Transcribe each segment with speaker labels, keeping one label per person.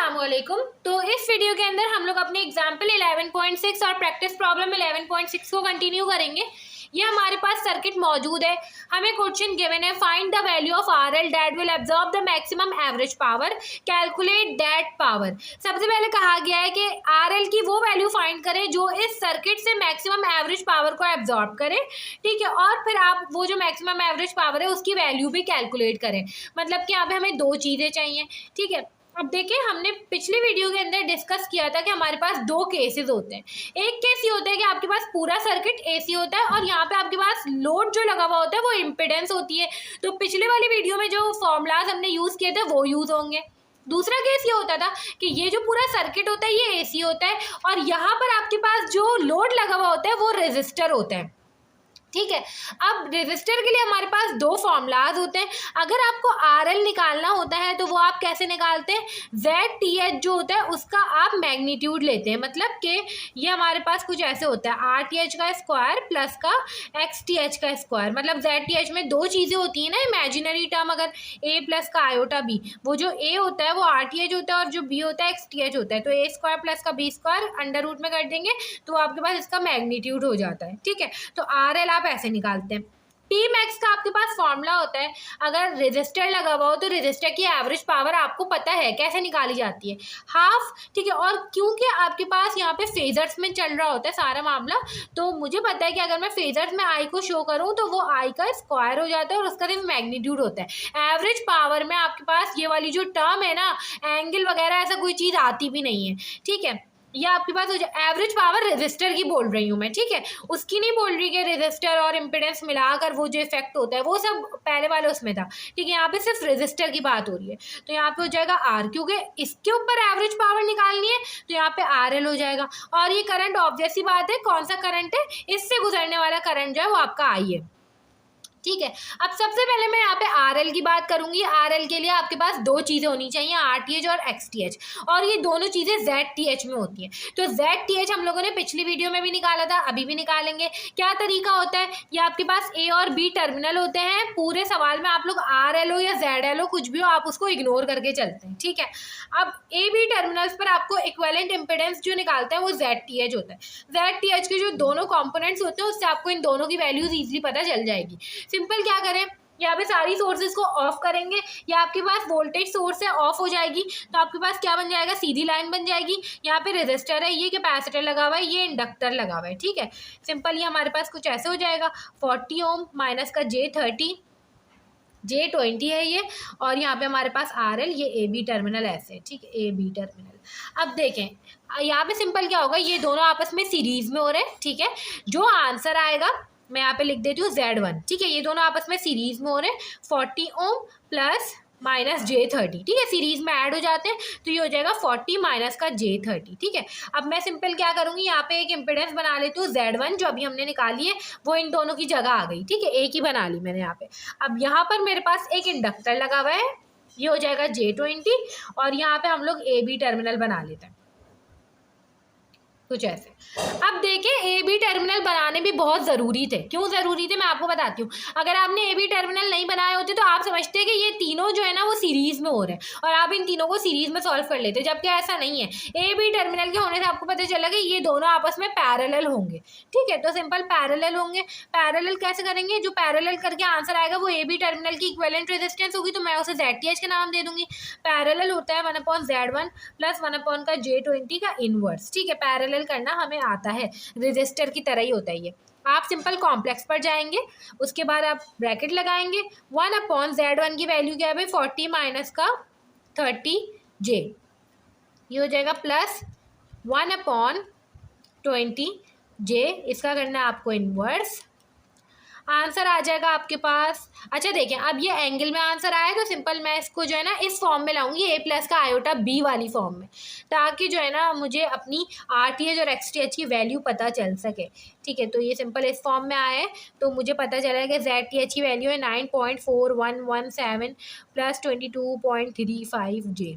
Speaker 1: अस्सलामुअलैकुम। तो इस वीडियो के अंदर हम लोग अपने एग्जाम्पल 11.6 और प्रैक्टिस प्रॉब्लम 11.6 को कंटिन्यू करेंगे। ये हमारे पास सर्किट मौजूद है, हमें क्वेश्चन गिवन है, find the value of RL that will absorb the maximum average power, calculate that power. सबसे पहले कहा गया है कि आरएल की वो वैल्यू फाइंड करें जो इस सर्किट से मैक्सिमम एवरेज पावर को एब्जॉर्ब करे, ठीक है। और फिर आप वो जो मैक्सिमम एवरेज पावर है उसकी वैल्यू भी कैलकुलेट करें। मतलब कि यहाँ पे हमें दो चीज़ें चाहिए, ठीक है। अब देखिए, हमने पिछली वीडियो के अंदर डिस्कस किया था कि हमारे पास दो केसेस होते हैं। एक केस ये होता है कि आपके पास पूरा सर्किट एसी होता है और यहाँ पे आपके पास लोड जो लगा हुआ होता है वो इम्पिडेंस होती है। तो पिछले वाली वीडियो में जो फॉर्मूलाज हमने यूज़ किए थे वो यूज़ होंगे। दूसरा केस ये होता था कि ये जो पूरा सर्किट होता है ये एसी होता है और यहाँ पर आपके पास जो लोड लगा हुआ होता है वो रेजिस्टर होता है, ठीक है। अब रेजिस्टर के लिए हमारे पास दो फॉर्मूलाज होते हैं। अगर आपको आरएल निकालना होता है तो वो आप कैसे निकालते हैं, ZTH जो होता है उसका आप मैग्नीट्यूड लेते हैं। मतलब कि ये हमारे पास कुछ ऐसे होता है, RTH का स्क्वायर प्लस का XTH का स्क्वायर। मतलब ZTH में दो चीज़ें होती हैं ना, इमेजिनरी टर्म, अगर A प्लस का आयोटा B, वो जो A होता है वो RTH होता है और जो B होता है XTH होता है। तो A स्क्वायर प्लस का B स्क्वायर अंडर रूट में कर देंगे तो आपके पास इसका मैग्नीट्यूड हो जाता है, ठीक है। तो आरएल आप ऐसे निकालते हैं। P मैक्स का आपके पास फॉर्मूला होता है, अगर रेजिस्टर लगा हुआ हो तो रेजिस्टर की एवरेज पावर आपको पता है कैसे निकाली जाती है, हाफ, ठीक है। और क्योंकि आपके पास यहाँ पे फेजर्स में चल रहा होता है सारा मामला, तो मुझे पता है कि अगर मैं फेजर्स में आई को शो करूँ तो वो आई का स्क्वायर हो जाता है और उसका सिर्फ मैग्नीट्यूड होता है। एवरेज पावर में आपके पास ये वाली जो टर्म है ना, एंगल वगैरह ऐसा कोई चीज़ आती भी नहीं है, ठीक है। ये आपके पास हो जाए एवरेज पावर रेजिस्टर की बोल रही हूँ मैं, ठीक है। उसकी नहीं बोल रही कि रेजिस्टर और इम्पिडेंस मिलाकर वो जो इफेक्ट होता है वो सब पहले वाले उसमें था, ठीक है। यहाँ पे सिर्फ रेजिस्टर की बात हो रही है। तो यहाँ पे हो जाएगा आर, क्योंकि इसके ऊपर एवरेज पावर निकालनी है तो यहाँ पे आरएल हो जाएगा। और ये करंट ऑब्वियस सी बात है, कौन सा करंट है, इससे गुजरने वाला करंट जो है वो आपका आई है, ठीक है। अब सबसे पहले मैं यहाँ पे आरएल की बात करूंगी। आरएल के लिए आपके पास दो चीज़ें होनी चाहिए, RTH और XTH, और ये दोनों चीज़ें ZTH में होती हैं। तो ZTH हम लोगों ने पिछली वीडियो में भी निकाला था, अभी भी निकालेंगे। क्या तरीका होता है, ये आपके पास A और B टर्मिनल होते हैं। पूरे सवाल में आप लोग RL हो या ZL हो, कुछ भी हो, आप उसको इग्नोर करके चलते हैं, ठीक है। अब AB टर्मिनल्स पर आपको इक्विवेलेंट इम्पिडेंस जो निकालते हैं वो ZTH होता है। ZTH के जो दोनों कॉम्पोनेंट्स होते हैं उससे आपको इन दोनों की वैल्यूज ईजिली पता चल जाएगी। सिंपल क्या करें, यहाँ पे सारी सोर्सेज को ऑफ करेंगे, या आपके पास वोल्टेज सोर्स है ऑफ हो जाएगी, तो आपके पास क्या बन जाएगा, सीधी लाइन बन जाएगी। यहाँ पे रेजिस्टर है, ये कैपेसिटर लगा हुआ है, ये इंडक्टर लगा हुआ है, ठीक है। सिंपल ये हमारे पास कुछ ऐसे हो जाएगा, 40 ओम माइनस का J30, J20 है ये, और यहाँ पे हमारे पास RL, ये AB टर्मिनल ऐसे, ठीक है, AB टर्मिनल। अब देखें यहाँ पे सिंपल क्या होगा, ये दोनों आपस में सीरीज में हो रहे हैं, ठीक है। जो आंसर आएगा मैं यहाँ पे लिख देती हूँ Z1, ठीक है। ये दोनों आपस में सीरीज में हो रहे हैं, 40 ओम प्लस माइनस J30, ठीक है, सीरीज में ऐड हो जाते हैं तो ये हो जाएगा 40 माइनस का J30, ठीक है। अब मैं सिंपल क्या करूँगी, यहाँ पे एक इम्पिडेंस बना लेती हूँ Z1, जो अभी हमने निकाली है वो इन दोनों की जगह आ गई, ठीक है, एक ही बना ली मैंने यहाँ पे। अब यहाँ पर मेरे पास एक इंडक्टर लगा हुआ है, ये हो जाएगा J20, और यहाँ पे हम लोग AB टर्मिनल बना लेते हैं कुछ ऐसे। अब देखिए, AB टर्मिनल बनाने भी बहुत ज़रूरी थे। क्यों ज़रूरी थे मैं आपको बताती हूँ। अगर आपने AB टर्मिनल नहीं बनाए होते तो आप समझते हैं कि ये तीनों जो है ना वो सीरीज़ में हो रहे हैं और आप इन तीनों को सीरीज़ में सॉल्व कर लेते, जबकि ऐसा नहीं है। AB टर्मिनल के होने से आपको पता चला कि ये दोनों आपस में पैरेलल होंगे, ठीक है। तो सिंपल पैरेलल होंगे। पैरेलल कैसे करेंगे, जो पैरेलल करके आंसर आएगा वो AB टर्मिनल की इक्विवेलेंट रेजिस्टेंस होगी, तो मैं उसे ZTH के नाम दे दूंगी। पैरेलल होता है 1/Z1 प्लस 1 का J20 का इनवर्स, ठीक है। पैरेलल करना हमें आता है, रेजिस्टर की तरह ही होता है ये। आप सिंपल कॉम्प्लेक्स पर जाएंगे, उसके बाद आप ब्रैकेट लगाएंगे, 1/Z1 की वैल्यू क्या है भाई, 40 माइनस का 30J, ये हो जाएगा प्लस 1/20J, इसका करना है आपको इनवर्स। आंसर आ जाएगा आपके पास। अच्छा देखें, अब ये एंगल में आंसर आया तो सिंपल मैं इसको जो है ना इस फॉर्म में लाऊंगी, A प्लस का आयोटा B वाली फॉर्म में, ताकि जो है ना मुझे अपनी RTH और XTH की वैल्यू पता चल सके, ठीक है। तो ये सिंपल इस फॉर्म में आया है तो मुझे पता चला कि ZTH की वैल्यू है 9.4117 प्लस 22.35J,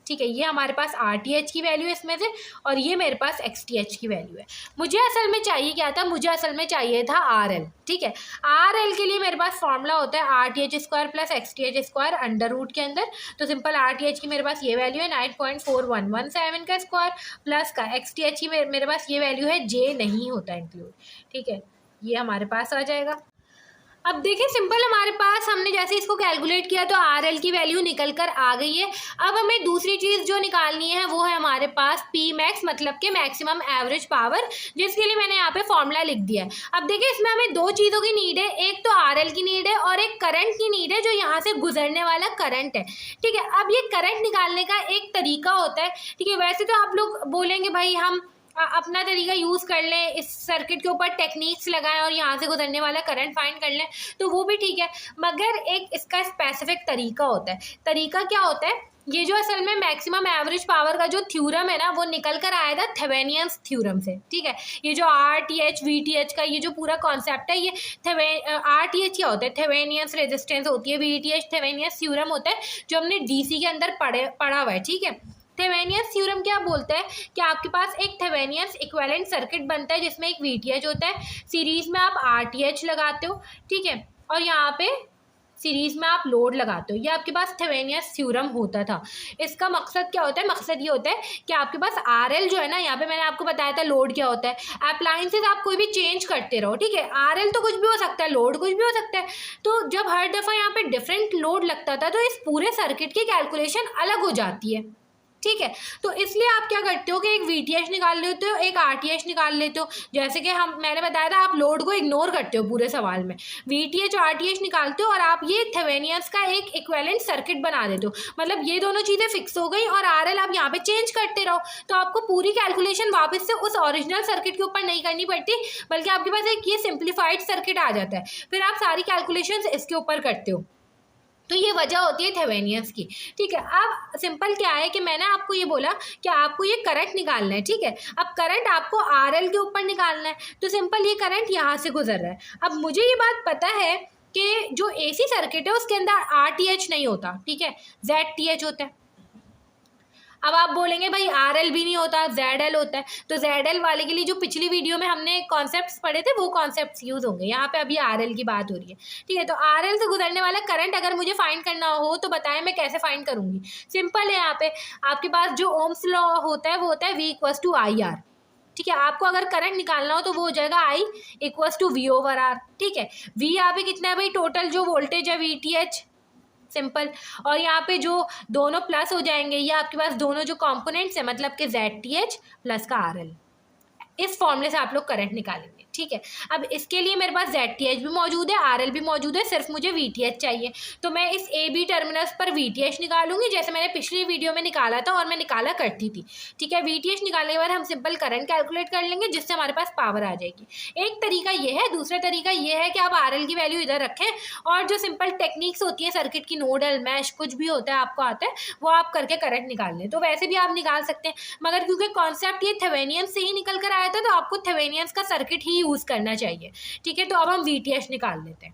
Speaker 1: ठीक है, ये हमारे पास RTH की वैल्यू है इसमें से, और ये मेरे पास XTH की वैल्यू है। मुझे असल में चाहिए क्या था, मुझे असल में चाहिए था RL। ठीक है, RL के लिए मेरे पास फॉर्मूला होता है RTH² plus XTH² under root के अंदर। तो सिंपल RTH की मेरे पास ये वैल्यू है 9.4117 का स्क्वायर, प्लस का XTH की मेरे पास ये वैल्यू है, J नहीं होता इंक्लूड। ठीक है, ये हमारे पास आ जाएगा। अब देखिए सिंपल हमारे पास हमने जैसे इसको कैलकुलेट किया तो RL की वैल्यू निकल कर आ गई है। अब हमें दूसरी चीज़ जो निकालनी है वो है हमारे पास P मैक्स, मतलब कि मैक्सिमम एवरेज पावर, जिसके लिए मैंने यहाँ पे फॉर्मूला लिख दिया है। अब देखिए इसमें हमें दो चीज़ों की नीड है, एक तो RL की नीड है और एक करंट की नीड है, जो यहाँ से गुजरने वाला करंट है। ठीक है, अब ये करंट निकालने का एक तरीका होता है। ठीक है, वैसे तो आप लोग बोलेंगे भाई हम अपना तरीका यूज़ कर लें, इस सर्किट के ऊपर टेक्निक्स लगाएं और यहाँ से गुजरने वाला करंट फाइंड कर लें, तो वो भी ठीक है, मगर एक इसका स्पेसिफिक तरीका होता है। तरीका क्या होता है, ये जो असल में मैक्सिमम एवरेज पावर का जो थ्योरम है ना, वो निकल कर आया था थेवेनियंस थ्योरम से। ठीक है, ये जो RTH VTH का ये जो पूरा कॉन्सेप्ट है, ये RTH क्या होता है, थेवेनियंस रेजिस्टेंस होती है, VTH थेवेनियंस थ्योरम होता है, जो हमने DC के अंदर पढ़ा हुआ है। ठीक है, थेवेनियंस थ्योरम क्या बोलता है कि आपके पास एक थेवेनियंस इक्विवेलेंट सर्किट बनता है जिसमें एक VTH होता है, सीरीज में आप RTH लगाते हो। ठीक है, और यहाँ पे सीरीज में आप लोड लगाते हो, ये आपके पास थेवेनियंस थ्योरम होता था। इसका मकसद क्या होता है, मकसद ये होता है कि आपके पास RL जो है ना, यहाँ पे मैंने आपको बताया था लोड क्या होता है, अप्लायंसेस आप कोई भी चेंज करते रहो। ठीक है, RL तो कुछ भी हो सकता है, लोड कुछ भी हो सकता है, तो जब हर दफ़ा यहाँ पे डिफरेंट लोड लगता था तो इस पूरे सर्किट की कैलकुलेशन अलग हो जाती है। ठीक है, तो इसलिए आप क्या करते हो कि एक VTH निकाल लेते हो, एक RTH निकाल लेते हो। जैसे कि मैंने बताया था, आप लोड को इग्नोर करते हो पूरे सवाल में, VTH और RTH निकालते हो और आप ये थेवेनियंस का एक इक्विवेलेंट सर्किट बना देते हो। मतलब ये दोनों चीज़ें फिक्स हो गई और RL आप यहाँ पे चेंज करते रहो, तो आपको पूरी कैलकुलेशन वापस से उस ओरिजिनल सर्किट के ऊपर नहीं करनी पड़ती, बल्कि आपके पास एक ये सिंप्लीफाइड सर्किट आ जाता है, फिर आप सारी कैलकुलेशन इसके ऊपर करते हो। तो ये वजह होती है थेवेनियंस की। ठीक है, अब सिंपल क्या है कि मैंने आपको ये बोला कि आपको ये करंट निकालना है। ठीक है, अब करंट आपको RL के ऊपर निकालना है, तो सिंपल ये करंट यहाँ से गुजर रहा है। अब मुझे ये बात पता है कि जो AC सर्किट है उसके अंदर RTH नहीं होता, ठीक है, ZTH होता है। अब आप बोलेंगे भाई RL भी नहीं होता, ZL होता है, तो ZL वाले के लिए जो पिछली वीडियो में हमने कॉन्सेप्ट्स पढ़े थे वो कॉन्सेप्ट्स यूज़ होंगे। यहाँ पे अभी RL की बात हो रही है। ठीक है, तो RL से गुजरने वाला करंट अगर मुझे फाइंड करना हो तो बताएं मैं कैसे फाइंड करूँगी। सिंपल है, यहाँ पे आपके पास जो ओम्स लॉ होता है वो होता है V = IR। ठीक है, आपको अगर करंट निकालना हो तो वो हो जाएगा I = V/R। ठीक है, V यहाँ पे कितना है भाई, टोटल जो वोल्टेज है VTH, सिंपल, और यहाँ पे जो दोनों प्लस हो जाएंगे, ये आपके पास दोनों जो कंपोनेंट्स है, मतलब कि ZTH प्लस का RL। इस फॉर्मूले से आप लोग करंट निकालेंगे। ठीक है, अब इसके लिए मेरे पास ZTH भी मौजूद है, RL भी मौजूद है, सिर्फ मुझे VTH चाहिए, तो मैं इस AB टर्मिनल्स पर VTH निकालूंगी, जैसे मैंने पिछली वीडियो में निकाला था और मैं निकाला करती थी। ठीक है, VTH निकालने के बाद हम सिंपल करंट कैलकुलेट कर लेंगे, जिससे हमारे पास पावर आ जाएगी। एक तरीका ये है, दूसरा तरीका ये है कि आप RL की वैल्यू इधर रखें और जो सिंपल टेक्निक्स होती है सर्किट की, नोडल, मैश, कुछ भी होता है आपको आता है, वो आप करके करंट निकाल लें। तो वैसे भी आप निकाल सकते हैं, मगर क्योंकि कॉन्सेप्ट ये थेवेनियंस से ही निकल कर आया था, तो आपको थेवेनियंस का सर्किट ही यूज़ करना चाहिए। ठीक है, तो अब हम VTH निकाल लेते हैं।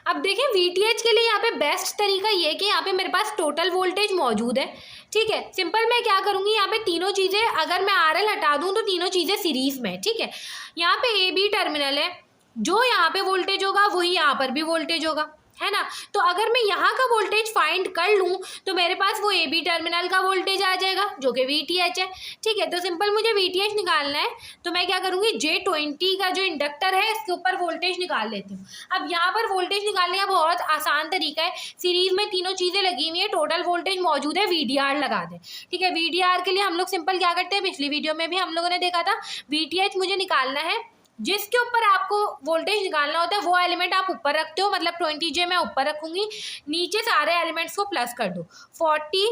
Speaker 1: अब देखिए VTH के लिए यहाँ पे बेस्ट तरीका ये कि यहाँ पे मेरे पास टोटल वोल्टेज मौजूद है। ठीक है, सिंपल मैं क्या करूँगी, यहाँ पे तीनों चीज़ें, अगर मैं RL हटा दूँ तो तीनों चीज़ें सीरीज में। ठीक है, यहाँ पे AB टर्मिनल है, जो यहाँ पे वोल्टेज होगा वही यहाँ पर भी वोल्टेज होगा, है ना। तो अगर मैं यहाँ का वोल्टेज फाइंड कर लूँ तो मेरे पास वो AB टर्मिनल का वोल्टेज आ जाएगा जो कि VTH है। ठीक है, तो सिंपल मुझे VTH निकालना है, तो मैं क्या करूँगी, J20 का जो इंडक्टर है इसके ऊपर वोल्टेज निकाल लेती हूँ। अब यहाँ पर वोल्टेज निकालने का बहुत आसान तरीका है, सीरीज में तीनों चीज़ें लगी हुई है, टोटल वोल्टेज मौजूद है, VDR लगा दें। ठीक है, VDR के लिए हम लोग सिंपल क्या करते हैं, पिछली वीडियो में भी हम लोगों ने देखा था, VTH मुझे निकालना है, जिसके ऊपर आपको वोल्टेज निकालना होता है वो एलिमेंट आप ऊपर रखते हो, मतलब 20J मैं ऊपर रखूँगी, नीचे सारे एलिमेंट्स को प्लस कर दो, 40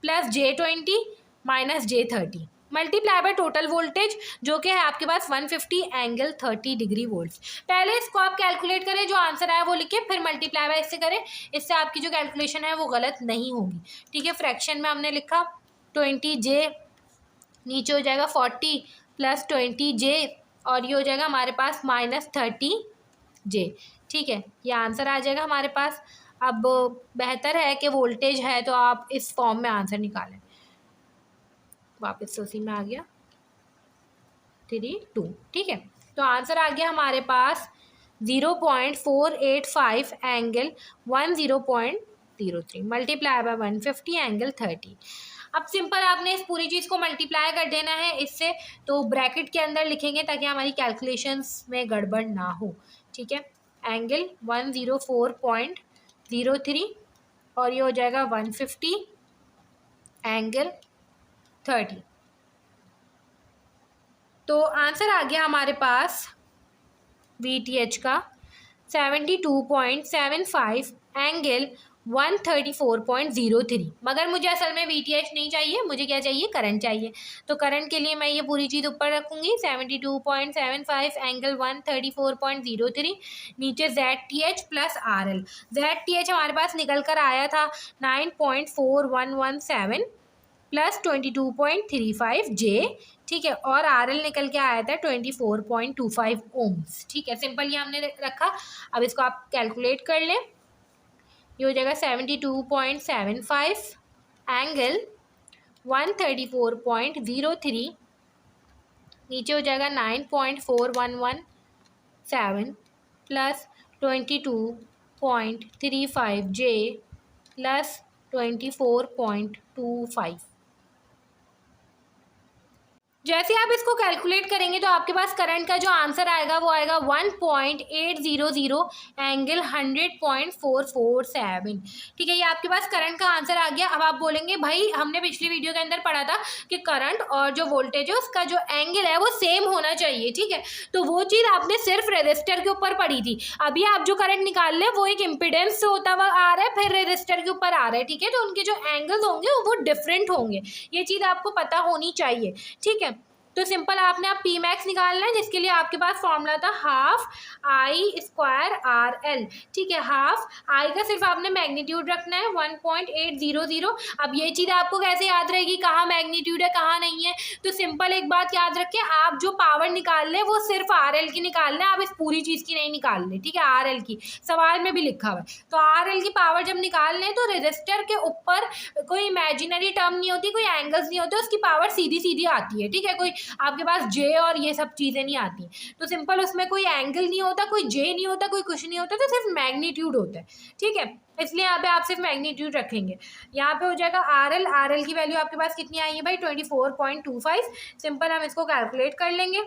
Speaker 1: + J20 - J30 multiply by total voltage, जो कि है आपके पास 150∠30° वोल्ट्स। पहले इसको आप कैलकुलेट करें, जो आंसर आया वो लिखे, फिर मल्टीप्लाई बाय इससे करें, इससे आपकी जो कैलकुलेशन है वो गलत नहीं होगी। ठीक है, फ्रैक्शन में हमने लिखा 20J, नीचे हो जाएगा 40 + 20J, और ये हो जाएगा हमारे पास -30J। ठीक है, ये आंसर आ जाएगा हमारे पास। अब बेहतर है कि वोल्टेज है तो आप इस फॉर्म में आंसर निकालें। वापस से उसी में आ गया 3 2, ठीक है। तो आंसर आ गया हमारे पास 0.485 एंगल 10.03 मल्टीप्लाई बाय 150 एंगल 30। अब सिंपल आपने इस पूरी चीज़ को मल्टीप्लाई कर देना है इससे, तो ब्रैकेट के अंदर लिखेंगे ताकि हमारी कैलकुलेशंस में गड़बड़ ना हो, ठीक है। एंगल 104.03 और ये हो जाएगा 150 एंगल 30। तो आंसर आ गया हमारे पास VTH का 72.75 एंगल 134.03। मगर मुझे असल में VTH नहीं चाहिए, मुझे क्या चाहिए, करंट चाहिए। तो करंट के लिए मैं ये पूरी चीज़ ऊपर रखूँगी 72.75 एंगल 134.03, नीचे ZTH प्लस RL। ZTH हमारे पास निकल कर आया था 9.4117 प्लस 22.35 J, ठीक है, और RL निकल के आया था 24.25 ओम्स, ठीक है। सिंपल ये हमने रखा। अब इसको आप कैलकुलेट कर लें। ये हो जाएगा 72.75 एंगल 134.03, नीचे हो जाएगा 9.4117 प्लस 22.35 J प्लस 24.25। जैसे आप इसको कैलकुलेट करेंगे तो आपके पास करंट का जो आंसर आएगा वो आएगा 1.800 एंगल 100.447, ठीक है। ये आपके पास करंट का आंसर आ गया। अब आप बोलेंगे भाई हमने पिछली वीडियो के अंदर पढ़ा था कि करंट और जो वोल्टेज है उसका जो एंगल है वो सेम होना चाहिए, ठीक है। तो वो चीज़ आपने सिर्फ रेजिस्टर के ऊपर पढ़ी थी। अभी आप जो करंट निकाल रहे हैं वो एक इम्पिडेंस से होता हुआ आ रहा है, फिर रेजिस्टर के ऊपर आ रहा है, ठीक है। तो उनके जो एंगल्स होंगे वो डिफरेंट होंगे, ये चीज़ आपको पता होनी चाहिए, ठीक है। तो सिंपल आपने आप पी मैक्स निकालना है, जिसके लिए आपके पास फॉर्मूला था हाफ I² RL, ठीक है। हाफ आई का सिर्फ आपने मैग्नीट्यूड रखना है 1.800। अब ये चीज़ आपको कैसे याद रहेगी कहाँ मैग्नीट्यूड है कहाँ नहीं है? तो सिंपल एक बात याद रखें, आप जो पावर निकाल लें वो सिर्फ RL की निकालना है, आप इस पूरी चीज़ की नहीं निकाल लें, ठीक है। RL की सवाल में भी लिखा हुआ है। तो RL की पावर जब निकाल लें तो रजिस्टर के ऊपर कोई इमेजिनरी टर्म नहीं होती, कोई एंगल्स नहीं होते, उसकी पावर सीधी सीधी आती है, ठीक है। कोई आपके पास J और ये सब चीज़ें नहीं आती। तो सिंपल उसमें कोई एंगल नहीं होता, कोई J नहीं होता, कोई कुछ नहीं होता, तो सिर्फ मैग्नीट्यूड होता है, ठीक है। इसलिए यहाँ पे आप सिर्फ मैग्नीट्यूड रखेंगे। यहाँ पे हो जाएगा RL की वैल्यू आपके पास कितनी आई है भाई 24.25। सिंपल हम इसको कैलकुलेट कर लेंगे,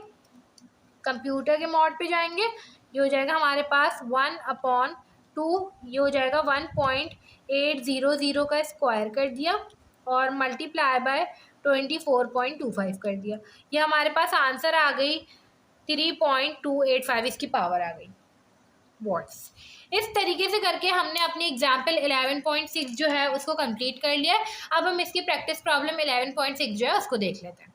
Speaker 1: कंप्यूटर के मोड पे जाएंगे। ये हो जाएगा हमारे पास 1/2, ये हो जाएगा 1.800 का स्क्वायर कर दिया और मल्टीप्लाई बाय 24.25 कर दिया। ये हमारे पास आंसर आ गई 3.285, इसकी पावर आ गई वॉट्स। इस तरीके से करके हमने अपनी एग्जाम्पल 11.6 जो है उसको कंप्लीट कर लिया है। अब हम इसकी प्रैक्टिस प्रॉब्लम 11.6 जो है उसको देख लेते हैं।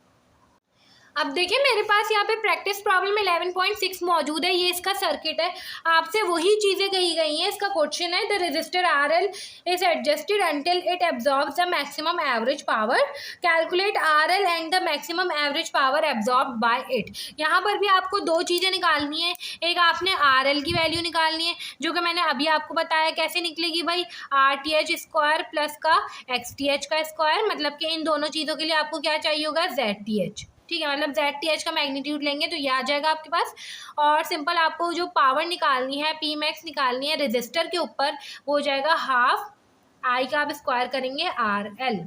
Speaker 1: अब देखिए मेरे पास यहाँ पे प्रैक्टिस प्रॉब्लम 11.6 मौजूद है, ये इसका सर्किट है। आपसे वही चीज़ें कही गई हैं। इसका क्वेश्चन है the register RL is adjusted until it absorbs the maximum average power, calculate RL and the maximum average power absorbed bye it. यहाँ पर भी आपको दो चीज़ें निकालनी है। एक आपने RL की वैल्यू निकालनी है, जो कि मैंने अभी आपको बताया कैसे निकलेगी भाई, RTH स्क्वायर प्लस का XTH का स्क्वायर, मतलब कि इन दोनों चीज़ों के लिए आपको क्या चाहिए होगा ZTH, ठीक है। मतलब ZTH का मैग्नीट्यूड लेंगे तो ये आ जाएगा आपके पास। और सिंपल आपको जो पावर निकालनी है P मैक्स निकालनी है रजिस्टर के ऊपर, वो हो जाएगा हाफ I का आप स्क्वायर करेंगे RL,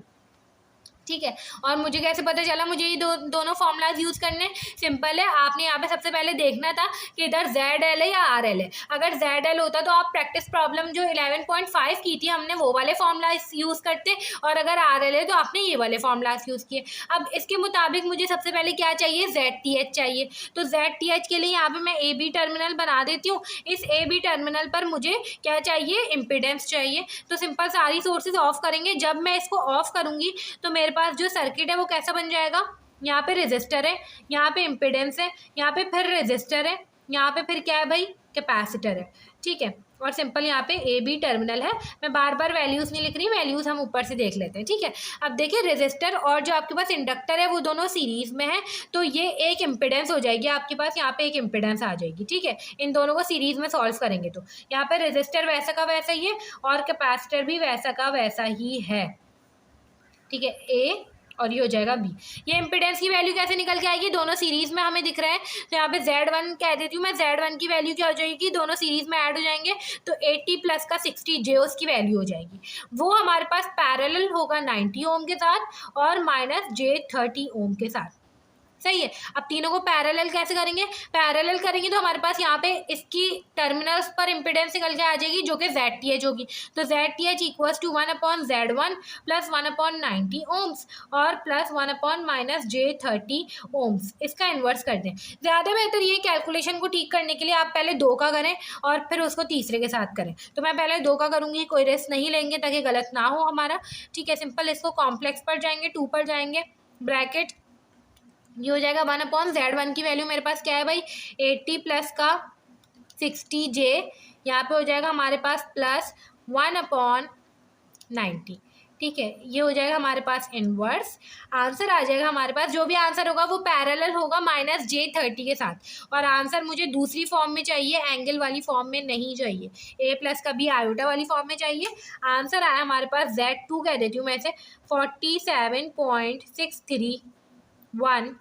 Speaker 1: ठीक है। और मुझे कैसे पता चला मुझे ये दोनों फॉर्मूलाज यूज़ करने? सिंपल है, आपने यहाँ पे सबसे पहले देखना था कि इधर ZL है या RL है। अगर ZL होता तो आप प्रैक्टिस प्रॉब्लम जो 11.5 की थी हमने वो वाले फॉर्मूलाज यूज़ करते, और अगर RL है तो आपने ये वाले फॉर्मूलाज यूज़ किए। अब इसके मुताबिक मुझे सबसे पहले क्या चाहिए, ZTH चाहिए। तो ZTH के लिए यहाँ पर मैं AB टर्मिनल बना देती हूँ। इस AB टर्मिनल पर मुझे क्या चाहिए, इम्पिडेंस चाहिए। तो सिंपल सारी सोर्सेज ऑफ करेंगे। जब मैं इसको ऑफ करूँगी तो मेरे पास जो सर्किट है वो कैसा बन जाएगा, यहाँ पे रेजिस्टर है, यहाँ पे इम्पिडेंस है, यहाँ पे फिर रेजिस्टर है, यहाँ पे फिर क्या है भाई, कैपेसिटर है, ठीक है। और सिंपल यहाँ पे ए बी टर्मिनल है। मैं बार बार वैल्यूज़ नहीं लिख रही, वैल्यूज़ हम ऊपर से देख लेते हैं, ठीक है। अब देखिए रेजिस्टर और जो आपके पास इंडक्टर है वो दोनों सीरीज़ में है, तो ये एक इम्पिडेंस हो जाएगी आपके पास, यहाँ पे एक इम्पिडेंस आ जाएगी, ठीक है। इन दोनों को सीरीज़ में सॉल्व करेंगे तो यहाँ पे रेजिस्टर वैसा का वैसा ही है और कैपेसिटर भी वैसा का वैसा ही है, ठीक है। ए और ये हो जाएगा बी। ये इम्पिडेंस की वैल्यू कैसे निकल के आएगी, दोनों सीरीज में हमें दिख रहे हैं, तो यहाँ पे Z1 कह देती हूँ मैं, Z1 की वैल्यू क्या हो जाएगी, दोनों सीरीज में ऐड हो जाएंगे तो 80 प्लस का 60 J उसकी वैल्यू हो जाएगी। वो हमारे पास पैरेलल होगा 90 ओम के साथ और माइनस J30 ओम के साथ, सही है। अब तीनों को पैरेलल कैसे करेंगे, पैरेलल करेंगे तो हमारे पास यहाँ पे इसकी टर्मिनल्स पर इम्पिडेंस निकल के आ जाएगी जो कि ZTH होगी, तो ZTH equals to 1/Z1 plus 1/90 ohms और प्लस 1/-J30 ओम्स। इसका इन्वर्स कर दें। ज़्यादा बेहतर ये कैलकुलेशन को ठीक करने के लिए आप पहले 2 का करें और फिर उसको तीसरे के साथ करें, तो मैं पहले 2 का करूँगी, कोई रिस्क नहीं लेंगे ताकि गलत ना हो हमारा, ठीक है। सिंपल इसको कॉम्प्लेक्स पर जाएंगे, 2 पर जाएंगे, ब्रैकेट ये हो जाएगा 1/Z1 की वैल्यू मेरे पास क्या है भाई 80 प्लस का 60J, यहाँ पे हो जाएगा हमारे पास प्लस 1/90, ठीक है। ये हो जाएगा हमारे पास इनवर्स, आंसर आ जाएगा हमारे पास, जो भी आंसर होगा वो पैरेलल होगा माइनस J30 के साथ, और आंसर मुझे दूसरी फॉर्म में चाहिए, एंगल वाली फॉर्म में नहीं चाहिए, A प्लस का B आयोटा वाली फॉर्म में चाहिए। आंसर आया हमारे पास Z2 कह देती हूँ मैं इसे 47.631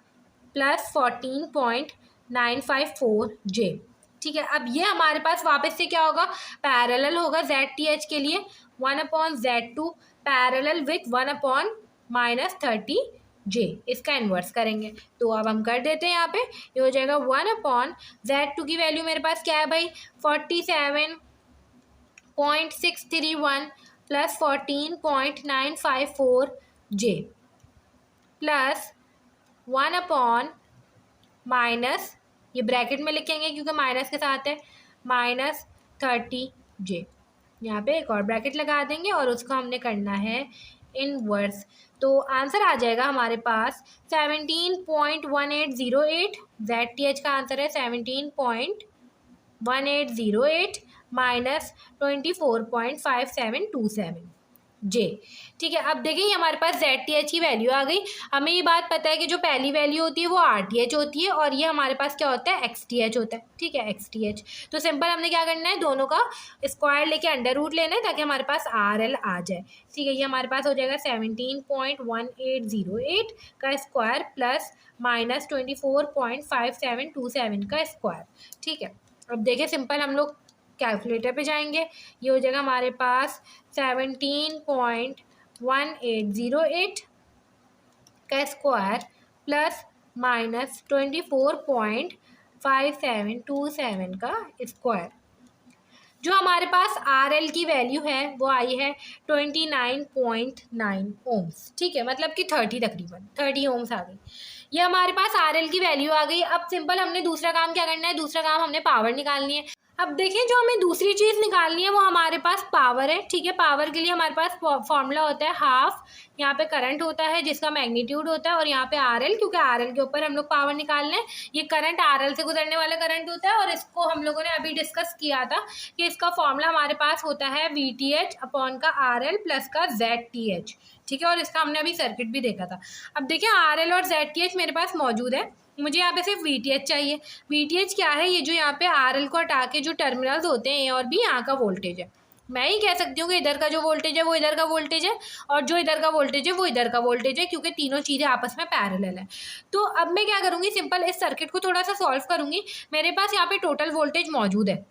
Speaker 1: प्लस 14.954 J, ठीक है। अब ये हमारे पास वापस से क्या होगा, पैरेलल होगा ZTH के लिए 1/Z2 पैरेलल विथ 1/-30 J, इसका इन्वर्स करेंगे तो अब हम कर देते हैं। यहाँ पे ये हो जाएगा 1/Z2 की वैल्यू मेरे पास क्या है भाई 47.631 प्लस 14.954 J प्लस 1/- ये ब्रैकेट में लिखेंगे क्योंकि माइनस के साथ है -30J। यहाँ पे एक और ब्रैकेट लगा देंगे और उसको हमने करना है इनवर्स, तो आंसर आ जाएगा हमारे पास 17.1808। ZTH का आंसर है 17.1808 माइनस 24.5727 J, ठीक है। अब देखिए हमारे पास ZTH की वैल्यू आ गई। हमें ये बात पता है कि जो पहली वैल्यू होती है वो RTH होती है और ये हमारे पास क्या होता है XTH होता है, ठीक है XTH। तो सिंपल हमने क्या करना है, दोनों का स्क्वायर लेके अंडर रूट लेना है ताकि हमारे पास RL आ जाए, ठीक है। ये हमारे पास हो जाएगा 17.1808 का स्क्वायर प्लस माइनस 24.5727 का स्क्वायर, ठीक है। अब देखिए सिंपल हम लोग कैलकुलेटर पे जाएंगे, ये हो जाएगा हमारे पास 17.1808 का स्क्वायर प्लस माइनस 24.5727 का स्क्वायर। जो हमारे पास RL की वैल्यू है वो आई है 29.9 ओम्स, ठीक है, मतलब कि 30 ओम्स आ गई। ये हमारे पास RL की वैल्यू आ गई। अब सिंपल हमने दूसरा काम क्या करना है, दूसरा काम हमने पावर निकालनी है। अब देखिए जो हमें दूसरी चीज़ निकालनी है वो हमारे पास पावर है, ठीक है। पावर के लिए हमारे पास फॉर्मूला होता है हाफ, यहाँ पे करंट होता है जिसका मैग्नीट्यूड होता है और यहाँ पे RL, क्योंकि RL के ऊपर हम लोग पावर निकालना है। ये करंट RL से गुजरने वाला करंट होता है और इसको हम लोगों ने अभी डिस्कस किया था कि इसका फॉर्मूला हमारे पास होता है VTH अपॉन का RL प्लस का ZTH, ठीक है। और इसका हमने अभी सर्किट भी देखा था। अब देखिए RL और ZTH मेरे पास मौजूद है, मुझे यहाँ पे सिर्फ VTH चाहिए। VTH क्या है, ये जो यहाँ पे RL को हटा के जो टर्मिनल्स होते हैं A और B, यहाँ का वोल्टेज है। मैं ही कह सकती हूँ कि इधर का जो वोल्टेज है वो इधर का वोल्टेज है और जो इधर का वोल्टेज है वो इधर का वोल्टेज है, क्योंकि तीनों चीज़ें आपस में पैरेलल है। तो अब मैं क्या करूँगी, सिंपल इस सर्किट को थोड़ा सा सॉल्व करूँगी। मेरे पास यहाँ पे टोटल वोल्टेज मौजूद है।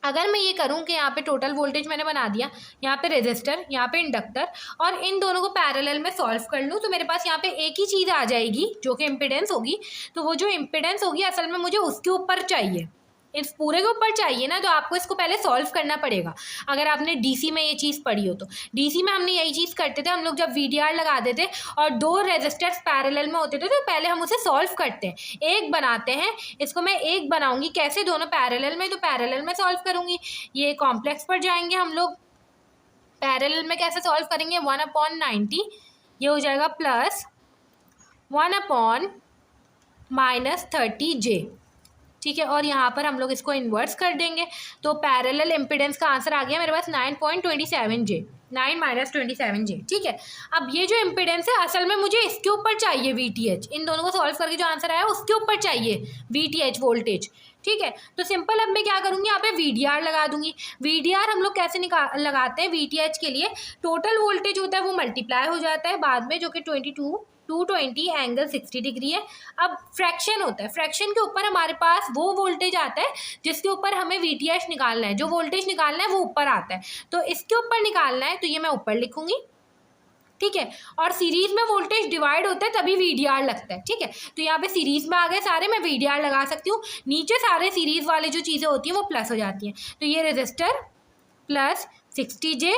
Speaker 1: अगर मैं ये करूँ कि यहाँ पे टोटल वोल्टेज मैंने बना दिया, यहाँ पे रेजिस्टर, यहाँ पे इंडक्टर, और इन दोनों को पैरेलल में सॉल्व कर लूँ तो मेरे पास यहाँ पे एक ही चीज़ आ जाएगी जो कि इम्पिडेंस होगी। तो वो जो इम्पिडेंस होगी असल में मुझे उसके ऊपर चाहिए, इस पूरे के ऊपर चाहिए ना, तो आपको इसको पहले सॉल्व करना पड़ेगा। अगर आपने डीसी में ये चीज़ पढ़ी हो तो डीसी में हमने यही चीज़ करते थे, हम लोग जब VDR लगा देते और 2 रेजिस्टर्स पैरेलल में होते थे तो पहले हम उसे सॉल्व करते हैं, एक बनाते हैं। इसको मैं एक बनाऊंगी कैसे, दोनों पैरेलल में, तो पैरेलल में सॉल्व करूंगी। ये कॉम्प्लेक्स पर जाएंगे हम लोग, पैरेलल में कैसे सॉल्व करेंगे, 1/90 ये हो जाएगा प्लस 1/-30J, ठीक है, और यहाँ पर हम लोग इसको इन्वर्स कर देंगे तो पैरेलल इम्पीडेंस का आंसर आ गया मेरे पास 9.27J, 9-27J। ठीक है, अब ये जो इम्पीडेंस है असल में मुझे इसके ऊपर चाहिए VTH, इन दोनों को सॉल्व करके जो आंसर आया उसके ऊपर चाहिए VTH वोल्टेज। ठीक है, तो सिंपल अब मैं क्या करूँगी, यहाँ पे VDR लगा दूंगी। VDR हम लोग कैसे लगाते हैं, VTH के लिए टोटल वोल्टेज होता है वो मल्टीप्लाई हो जाता है बाद में, जो कि 220 एंगल 60 डिग्री है। अब फ्रैक्शन होता है, फ्रैक्शन के ऊपर हमारे पास वो वोल्टेज आता है जिसके ऊपर हमें VTH निकालना है, जो वोल्टेज निकालना है वो ऊपर आता है, तो इसके ऊपर निकालना है तो ये मैं ऊपर लिखूंगी। ठीक है, और सीरीज में वोल्टेज डिवाइड होता है तभी VDR लगता है। ठीक है, तो यहाँ पे सीरीज में आ गए सारे, मैं VDR लगा सकती हूँ। नीचे सारे सीरीज वाले जो चीज़ें होती हैं वो प्लस हो जाती हैं, तो ये रेजिस्टर प्लस 60J,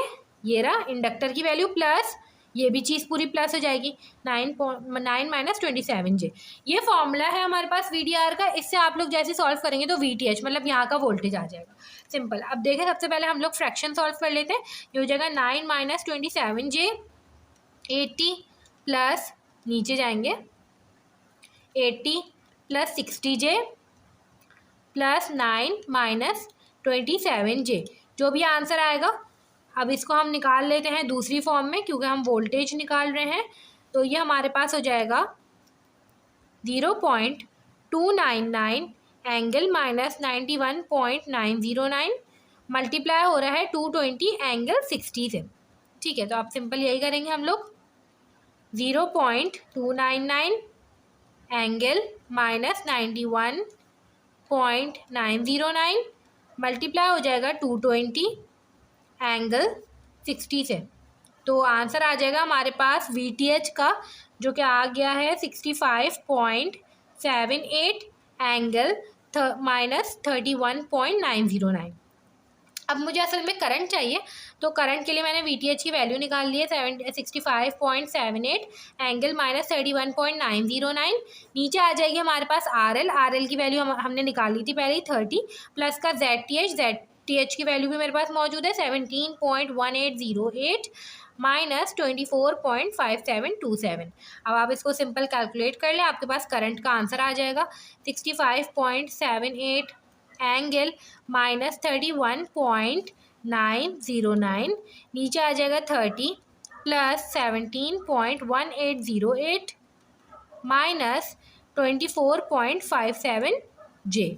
Speaker 1: ये रहा इंडक्टर की वैल्यू प्लस ये भी चीज़ पूरी प्लस हो जाएगी 9-27J। ये फॉर्मूला है हमारे पास VDR का, इससे आप लोग जैसे सॉल्व करेंगे तो VTH मतलब यहाँ का वोल्टेज आ जाएगा। सिंपल, अब देखें सबसे पहले हम लोग फ्रैक्शन सॉल्व कर लेते हैं। ये हो जाएगा 9-27J 80 प्लस नीचे जाएंगे 80 प्लस 60J प्लस 9-27J, जो भी आंसर आएगा। अब इसको हम निकाल लेते हैं दूसरी फॉर्म में क्योंकि हम वोल्टेज निकाल रहे हैं, तो ये हमारे पास हो जाएगा 0.299 एंगल -91.909 मल्टीप्लाई हो रहा है 220 एंगल 60 से। ठीक है, तो आप सिंपल यही करेंगे हम लोग 0.299 एंगल -91.909 मल्टीप्लाई हो जाएगा 220 एंगल 60 से, तो आंसर आ जाएगा हमारे पास VTH का, जो कि आ गया है 65.78 एंगल -31.909। अब मुझे असल में करंट चाहिए, तो करंट के लिए मैंने VTH की वैल्यू निकाल ली है 65.78 एंगल -31.909। नीचे आ जाएगी हमारे पास RL की वैल्यू हमने निकाल ली थी पहले ही 30, प्लस का ZTH की वैल्यू भी मेरे पास मौजूद है 17.1808 -24.5727। अब आप इसको सिंपल कैलकुलेट कर लें, आपके पास करंट का आंसर आ जाएगा 65.78 एंगल -31.909। नीचे आ जाएगा 30 प्लस 17.1808 -24.57J।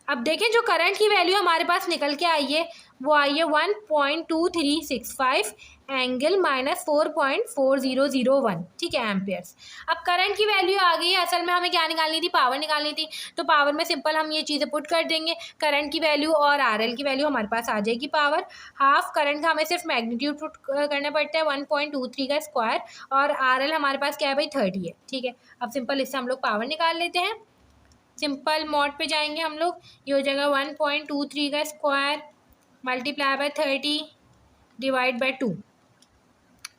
Speaker 1: अब देखें जो करंट की वैल्यू हमारे पास निकल के आई है वो आई है 1.2365 एंगल -4.4001। ठीक है, एम्पियर्स। अब करंट की वैल्यू आ गई है, असल में हमें क्या निकालनी थी, पावर निकालनी थी, तो पावर में सिंपल हम ये चीज़ें पुट कर देंगे, करंट की वैल्यू और RL की वैल्यू हमारे पास आ जाएगी पावर। हाफ करंट का हमें सिर्फ मैग्नीट्यूड पुट करना पड़ता है 1.23 का स्क्वायर, और RL हमारे पास क्या है भाई 30 है। ठीक है, अब सिंपल इससे हम लोग पावर निकाल लेते हैं। सिंपल मॉड पे जाएंगे हम लोग, ये हो जाएगा 1.23 का square multiply by 30 divide by 2,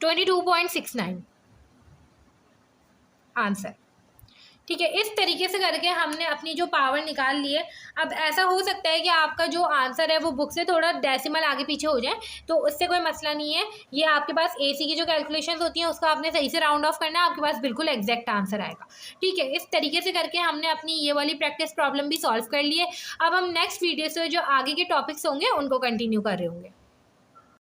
Speaker 1: 22.69 answer. ठीक है, इस तरीके से करके हमने अपनी जो पावर निकाल ली है। अब ऐसा हो सकता है कि आपका जो आंसर है वो बुक से थोड़ा डेसिमल आगे पीछे हो जाए, तो उससे कोई मसला नहीं है। ये आपके पास AC की जो कैलकुलेशंस होती हैं उसको आपने सही से राउंड ऑफ करना है, आपके पास बिल्कुल एग्जैक्ट आंसर आएगा। ठीक है, इस तरीके से करके हमने अपनी ये वाली प्रैक्टिस प्रॉब्लम भी सॉल्व कर ली है। अब हम नेक्स्ट वीडियो से जो आगे के टॉपिक्स होंगे उनको कंटिन्यू कर रहे होंगे।